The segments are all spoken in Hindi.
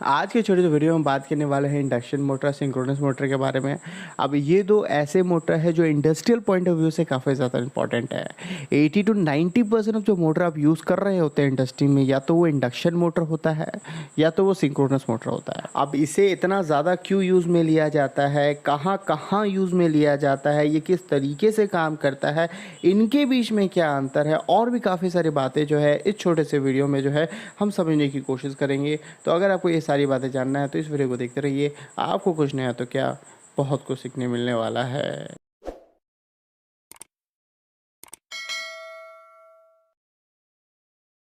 आज के छोटे से वीडियो में बात करने वाले हैं इंडक्शन मोटर, सिंक्रोनस मोटर के बारे में। अब ये दो ऐसे मोटर है जो इंडस्ट्रियल पॉइंट ऑफ व्यू से काफ़ी ज़्यादा इंपॉर्टेंट है। 80 to 90% ऑफ जो मोटर आप यूज़ कर रहे होते हैं इंडस्ट्री में, या तो वो इंडक्शन मोटर होता है या तो वो सिंक्रोनस मोटर होता है। अब इसे इतना ज़्यादा क्यों यूज़ में लिया जाता है, कहाँ कहाँ यूज़ में लिया जाता है, ये किस तरीके से काम करता है, इनके बीच में क्या अंतर है, और भी काफ़ी सारी बातें जो है इस छोटे से वीडियो में जो है हम समझने की कोशिश करेंगे। तो अगर आपको ये सारी बातें जानना है तो इस वीडियो को देखते रहिए। आपको कुछ नया तो क्या, बहुत कुछ सीखने मिलने वाला है।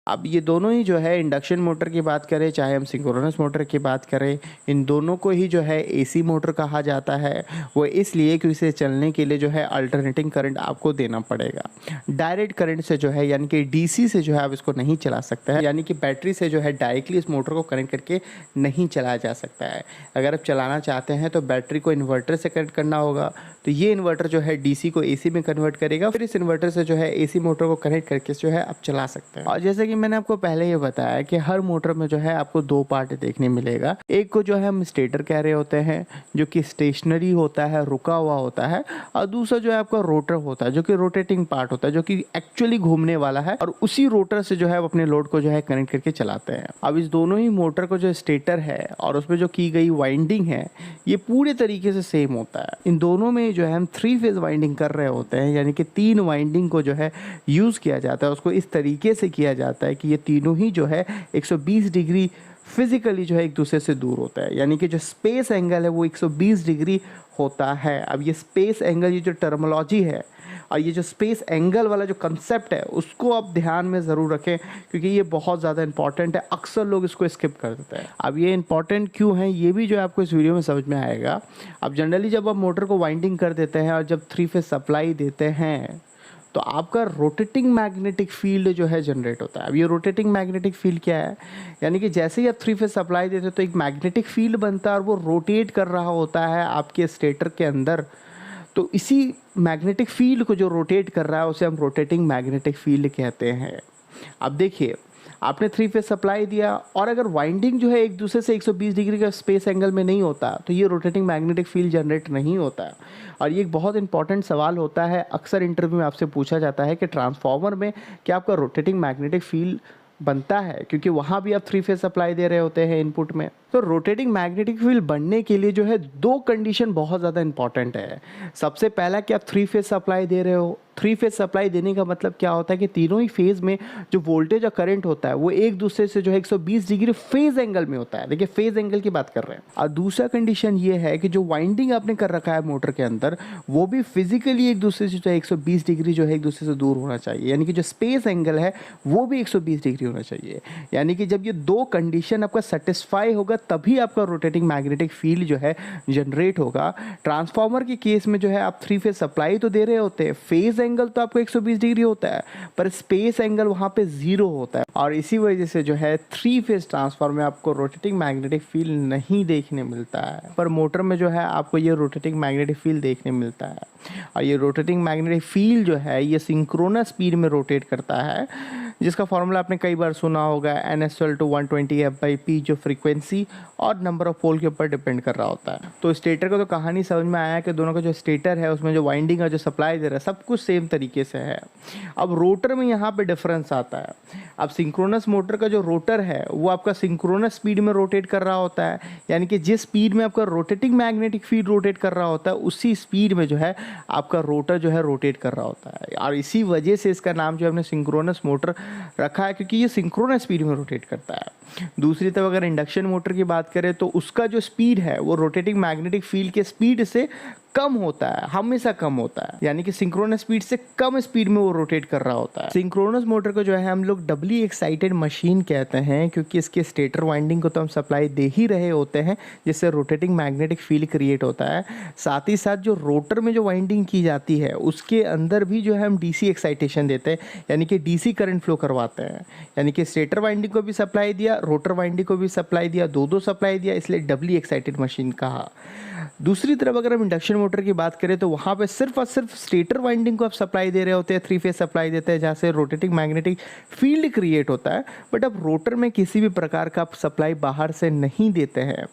अब ये दोनों ही जो है इंडक्शन मोटर की बात करें चाहे हम सिंक्रोनस मोटर की बात करें, इन दोनों को ही जो है एसी मोटर कहा जाता है। वो इसलिए कि इसे चलने के लिए जो है अल्टरनेटिंग करंट आपको देना पड़ेगा। डायरेक्ट करंट से जो है यानी कि डीसी से जो है आप इसको नहीं चला सकते हैं, यानी कि बैटरी से जो है डायरेक्टली इस मोटर को कनेक्ट करके नहीं चलाया जा सकता है। अगर आप चलाना चाहते हैं तो बैटरी को इन्वर्टर से कनेक्ट करना होगा, तो ये इन्वर्टर जो है डीसी को एसी में कन्वर्ट करेगा, फिर इस इन्वर्टर से जो है एसी मोटर को कनेक्ट करके जो है आप चला सकते हैं। और जैसे कि मैंने आपको पहले ये बताया कि हर मोटर में जो है आपको दो पार्ट देखने मिलेगा। एक को जो है हम स्टेटर कह रहे होते हैं, जो कि स्टेशनरी होता है, रुका हुआ होता है, और दूसरा जो है आपका रोटर होता है, जो कि रोटेटिंग पार्ट होता है, जो कि एक्चुअली घूमने वाला है, और उसी रोटर से जो है अपने लोड को जो है कनेक्ट करके चलाते हैं। अब इस दोनों ही मोटर को जो स्टेटर है और उसमें जो की गई वाइंडिंग है, ये पूरे तरीके से सेम होता है। इन दोनों में जो है हम 3 फेज वाइंडिंग कर रहे होते हैं, यानी कि 3 वाइंडिंग को जो है यूज़ किया जाता है। उसको इस तरीके से किया जाता है कि ये तीनों ही जो है 120 डिग्री फिजिकली जो है एक दूसरे से दूर होता है, यानी कि जो स्पेस एंगल है वो 120 डिग्री होता है। अब ये स्पेस एंगल, ये जो टर्मोलॉजी है और ये जो स्पेस एंगल वाला जो कंसेप्ट है, उसको आप ध्यान में ज़रूर रखें, क्योंकि ये बहुत ज़्यादा इंपॉर्टेंट है। अक्सर लोग इसको स्किप कर देते हैं। अब ये इंपॉर्टेंट क्यों है, ये भी जो है आपको इस वीडियो में समझ में आएगा। अब जनरली जब आप मोटर को वाइंडिंग कर देते हैं और जब 3 फेज सप्लाई देते हैं, तो आपका रोटेटिंग मैग्नेटिक फील्ड जो है जनरेट होता है। अब ये रोटेटिंग मैग्नेटिक फील्ड क्या है, यानी कि जैसे ही आप 3 फेज सप्लाई देते हो तो एक मैग्नेटिक फील्ड बनता है और वो रोटेट कर रहा होता है आपके स्टेटर के अंदर। तो इसी मैग्नेटिक फील्ड को जो रोटेट कर रहा है उसे हम रोटेटिंग मैग्नेटिक फील्ड कहते हैं। अब देखिए, आपने 3 फेज सप्लाई दिया और अगर वाइंडिंग जो है एक दूसरे से 120 डिग्री का स्पेस एंगल में नहीं होता तो ये रोटेटिंग मैग्नेटिक फील्ड जनरेट नहीं होता। और ये एक बहुत इंपॉर्टेंट सवाल होता है, अक्सर इंटरव्यू में आपसे पूछा जाता है कि ट्रांसफार्मर में क्या आपका रोटेटिंग मैग्नेटिक फील्ड बनता है, क्योंकि वहाँ भी आप 3 फेज सप्लाई दे रहे होते हैं इनपुट में। तो रोटेटिंग मैग्नेटिक फील्ड बनने के लिए जो है 2 कंडीशन बहुत ज़्यादा इंपॉर्टेंट है। सबसे पहला कि आप 3 फेज सप्लाई दे रहे हो। 3 फेज सप्लाई देने का मतलब क्या होता है कि तीनों ही फेज में जो वोल्टेज और करंट होता है वो एक दूसरे से जो है 120 डिग्री फेज एंगल में होता है। देखिए, फेज एंगल की बात कर रहे हैं। और दूसरा कंडीशन ये है कि जो वाइंडिंग आपने कर रखा है मोटर के अंदर, वो भी फिजिकली एक दूसरे से जो है 120 डिग्री जो है एक दूसरे से दूर होना चाहिए, यानी कि जो स्पेस एंगल है वो भी 120 डिग्री होना चाहिए। यानी कि जब ये 2 कंडीशन आपका सेटिस्फाई होगा तभी आपका रोटेटिंग मैग्नेटिक फील्ड जो है जनरेट होगा। ट्रांसफार्मर के केस में जो है आप 3 फेज सप्लाई तो दे रहे होते हैं, फेज एंगल तो आपको 120 डिग्री होता है, पर स्पेस एंगल वहां पे 0 होता है, और इसी वजह से जो है 3 फेज ट्रांसफार्मर में आपको रोटेटिंग मैग्नेटिक फील्ड नहीं देखने मिलता है। पर मोटर में जो है आपको ये रोटेटिंग मैग्नेटिक फील्ड देखने मिलता है। और ये रोटेटिंग मैग्नेटिक फील्ड जो है ये सिंक्रोनस स्पीड में रोटेट करता है, जिसका फॉर्मूला आपने कई बार सुना होगा, NS=120F/P, जो फ्रीक्वेंसी और नंबर ऑफ पोल के ऊपर डिपेंड कर रहा होता है। तो स्टेटर का तो कहानी समझ में आया कि दोनों का जो स्टेटर है उसमें जो वाइंडिंग है, जो सप्लाई दे रहा है, सब कुछ सेम तरीके से है। अब रोटर में यहाँ पे डिफरेंस आता है। अब सिंक्रोनस मोटर का जो रोटर है वो आपका सिंक्रोनस स्पीड में रोटेट कर रहा होता है, यानी कि जिस स्पीड में आपका रोटेटिंग मैग्नेटिक फील्ड रोटेट कर रहा होता है उसी स्पीड में जो है आपका रोटर जो है रोटेट कर रहा होता है। और इसी वजह से इसका नाम जो हमने सिंक्रोनस मोटर रखा है, क्योंकि ये सिंक्रोनस स्पीड में रोटेट करता है। दूसरी तरफ अगर इंडक्शन मोटर की बात करें तो उसका जो स्पीड है वो रोटेटिंग मैग्नेटिक फील्ड के स्पीड से कम होता है, हमेशा कम होता है, यानी कि सिंक्रोनस स्पीड से कम स्पीड में वो रोटेट कर रहा होता है। सिंक्रोनस मोटर को जो है हम लोग डबली एक्साइटेड मशीन कहते हैं, क्योंकि इसके स्टेटर वाइंडिंग को तो हम सप्लाई दे ही रहे होते हैं, जिससे रोटेटिंग मैग्नेटिक फील्ड क्रिएट होता है। साथ ही साथ जो रोटर में जो वाइंडिंग की जाती है उसके अंदर भी जो है हम डीसी एक्साइटेशन देते हैं, यानी कि डीसी करंट फ्लो करवाते हैं। यानी कि स्टेटर वाइंडिंग को भी सप्लाई दिया, रोटर वाइंडिंग को भी सप्लाई दिया, दो सप्लाई दिया, इसलिए डबली एक्साइटेड मशीन कहा। दूसरी तरफ अगर हम इंडक्शन मोटर की बात करें तो वहाँ पे सिर्फ और सिर्फ स्टेटर वाइंडिंग को आप सप्लाई दे रहे होते हैं, 3 फेज सप्लाई देते हैं, जहाँ से रोटेटिंग मैग्नेटिक फील्ड क्रिएट होता है। बट अब रोटर में किसी भी प्रकार का आप सप्लाई बाहर से नहीं देते हैं।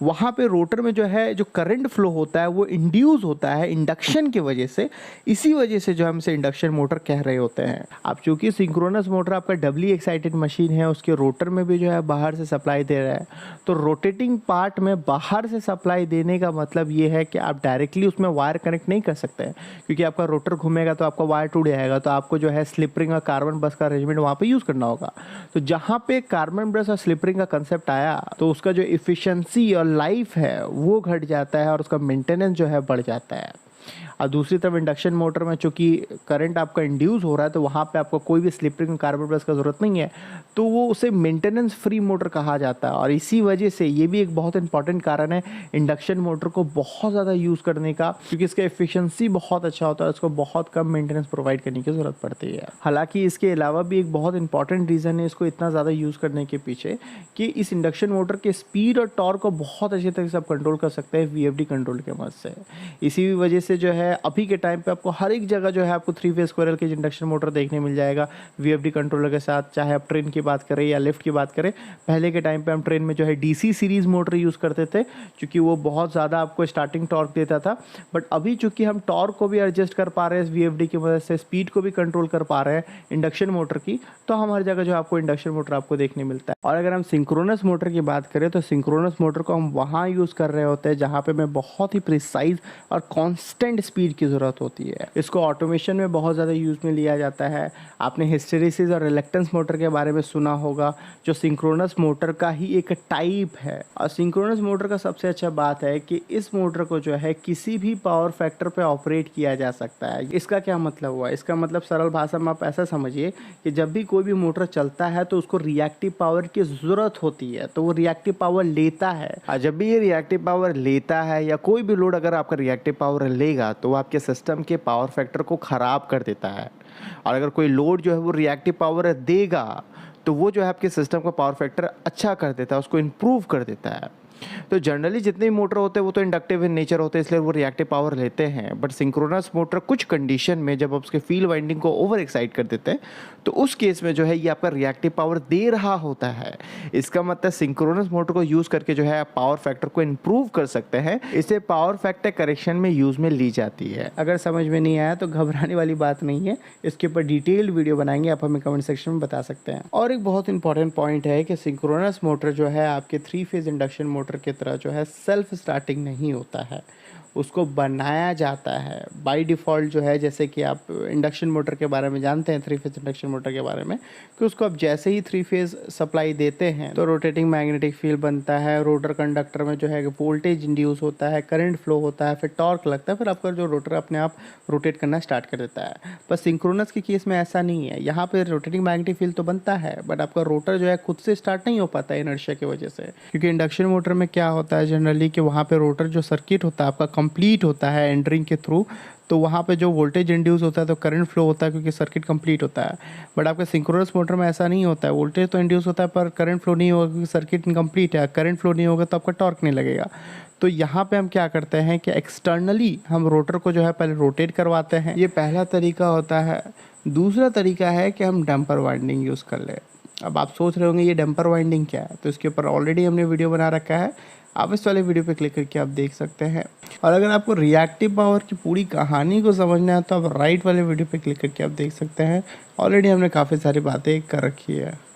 वहाँ पे रोटर में जो है जो करंट फ्लो होता है वो इंड्यूस होता है इंडक्शन की वजह से। इसी वजह से जो हम इसे इंडक्शन मोटर कह रहे होते हैं। अब चूंकि सिंक्रोनस मोटर आपका डबली एक्साइटेड मशीन है, उसके रोटर में भी जो है बाहर से सप्लाई दे रहा है, तो रोटेटिंग पार्ट में बाहर से सप्लाई देने का मतलब ये है कि आप डायरेक्टली उसमें वायर कनेक्ट नहीं कर सकते हैं, क्योंकि आपका रोटर घूमेगा तो आपका वायर टूट जाएगा, तो आपको जो है स्लिप रिंग और कार्बन ब्रश का अरेंजमेंट वहाँ पे यूज़ करना होगा। तो जहाँ पे कार्बन ब्रश और स्लिप रिंग का कंसेप्ट आया तो उसका जो इफिशिएंसी और लाइफ है वो घट जाता है और उसका मेंटेनेंस जो है बढ़ जाता है। और दूसरी तरफ इंडक्शन मोटर में चूंकि करंट आपका इंड्यूस हो रहा है तो वहाँ पे आपको कोई भी स्लिप रिंग कार्बन ब्रश का ज़रूरत नहीं है, तो वो उसे मेंटेनेंस फ्री मोटर कहा जाता है। और इसी वजह से ये भी एक बहुत इंपॉर्टेंट कारण है इंडक्शन मोटर को बहुत ज़्यादा यूज़ करने का, क्योंकि इसका एफिशिएंसी बहुत अच्छा होता है, उसको बहुत कम मेंटेनेंस प्रोवाइड करने की ज़रूरत पड़ती है। हालांकि इसके अलावा भी एक बहुत इंपॉर्टेंट रीज़न है इसको इतना ज़्यादा यूज़ करने के पीछे कि इस इंडक्शन मोटर के स्पीड और टॉर्क को बहुत अच्छे तरीके से आप कंट्रोल कर सकते हैं VFD कंट्रोल के मदद से। इसी वजह से जो है अभी के टाइम पे आपको हर एक जगह जो है आपको 3 फेज स्क्वायरल के इंडक्शन मोटर देखने मिल जाएगा VFD कंट्रोलर के साथ। चाहे आप ट्रेन की बात करें या लिफ्ट की बात करें, पहले के टाइम पे हम ट्रेन में जो है DC सीरीज मोटर यूज़ करते थे क्योंकि वो बहुत ज़्यादा आपको स्टार्टिंग टॉर्क देता था। बट अभी चूंकि हम टॉर्क को भी एडजस्ट कर पा रहे हैं VFD की मदद से, स्पीड को भी कंट्रोल कर पा रहे हैं इंडक्शन मोटर की, तो हम हर जगह जो आपको इंडक्शन मोटर आपको देखने मिलता है। और अगर हम सिंक्रोनस मोटर की बात करें तो सिंक्रोनस मोटर को हम वहाँ यूज़ कर रहे होते हैं जहाँ पे हमें बहुत ही प्रिसाइज और कॉन्स्टेंट स्पीड की ज़रूरत होती है। इसको ऑटोमेशन में बहुत ज़्यादा यूज़ में लिया जाता है। आपने हिस्टेरिसिस और रिलक्टेंस मोटर के बारे में सुना होगा, जो सिंक्रोनस मोटर का ही एक टाइप है। और सिंक्रोनस मोटर का सबसे अच्छा बात है कि इस मोटर को जो है किसी भी पावर फैक्टर पे ऑपरेट किया जा सकता है। इसका क्या मतलब हुआ? इसका मतलब सरल भाषा में आप ऐसा समझिए कि जब भी कोई भी मोटर चलता है तो उसको रिएक्टिव पावर की ज़रूरत होती है, तो वो रिएक्टिव पावर लेता है। और जब भी ये रिएक्टिव पावर लेता है या कोई भी लोड अगर आपका रिएक्टिव पावर लेगा तो वो आपके सिस्टम के पावर फैक्टर को ख़राब कर देता है। और अगर कोई लोड जो है वो रिएक्टिव पावर देगा तो वो जो है आपके सिस्टम का पावर फैक्टर अच्छा कर देता है, उसको इम्प्रूव कर देता है। तो जनरली जितने भी मोटर होते हैं वो तो इंडक्टिव इन नेचर होते हैं, इसलिए वो रिएक्टिव पावर लेते हैं। बट सिंक्रोनस मोटर कुछ कंडीशन में जब आप उसके फील्ड वाइंडिंग को ओवर एक्साइट कर देते हैं तो उस केस में जो है ये आपका रिएक्टिव पावर दे रहा होता है। इसका मतलब सिंक्रोनस मोटर को यूज़ करके जो है आप पावर फैक्टर को इम्प्रूव कर सकते हैं। इसे पावर फैक्टर करेक्शन में यूज़ में ली जाती है। अगर समझ में नहीं आया तो घबराने वाली बात नहीं है, इसके ऊपर डिटेल्ड वीडियो बनाएंगे, आप हमें कमेंट सेक्शन में बता सकते हैं। और एक बहुत इंपॉर्टेंट पॉइंट है कि सिंक्रोनस मोटर जो है आपके 3 फेज इंडक्शन मोटर की तरह जो है सेल्फ स्टार्टिंग नहीं होता है, उसको बनाया जाता है बाय डिफ़ॉल्ट। जो है जैसे कि आप इंडक्शन मोटर के बारे में जानते हैं, 3 फेज इंडक्शन मोटर के बारे में, कि उसको आप जैसे ही 3 फेज सप्लाई देते हैं तो रोटेटिंग मैग्नेटिक फील्ड बनता है, रोटर कंडक्टर में जो है वोल्टेज इंड्यूस होता है, करंट फ्लो होता है, फिर टॉर्क लगता है, फिर आपका जो रोटर अपने आप रोटेट करना स्टार्ट कर देता है। पर सिंक्रोनस के केस में ऐसा नहीं है। यहाँ पर रोटेटिंग मैग्नेटिक फील्ड तो बनता है बट आपका रोटर जो है खुद से स्टार्ट नहीं हो पाता है इनर्शिया की वजह से। क्योंकि इंडक्शन मोटर में क्या होता है जनरली कि वहाँ पर रोटर जो सर्किट होता है आपका कंप्लीट होता है एंटरिंग के थ्रू, तो वहाँ पे जो वोल्टेज इंड्यूस होता है तो करंट फ्लो होता है क्योंकि सर्किट कंप्लीट होता है। बट आपके सिंक्रोनस मोटर में ऐसा नहीं होता है, वोल्टेज तो इंड्यूस होता है पर करंट फ्लो नहीं होगा क्योंकि सर्किट इनकम्प्लीट है। करंट फ्लो नहीं होगा तो आपका टॉर्क नहीं लगेगा। तो यहाँ पे हम क्या करते हैं कि एक्सटर्नली हम रोटर को जो है पहले रोटेट करवाते हैं, ये पहला तरीका होता है। दूसरा तरीका है कि हम डैम्पर वाइंडिंग यूज़ कर लें। अब आप सोच रहे होंगे ये डैम्पर वाइंडिंग क्या है, तो इसके ऊपर ऑलरेडी हमने वीडियो बना रखा है, आप इस वाले वीडियो पे क्लिक करके आप देख सकते हैं। और अगर आपको रिएक्टिव पावर की पूरी कहानी को समझना है तो आप राइट वाले वीडियो पे क्लिक करके आप देख सकते हैं, ऑलरेडी हमने काफ़ी सारी बातें कर रखी है।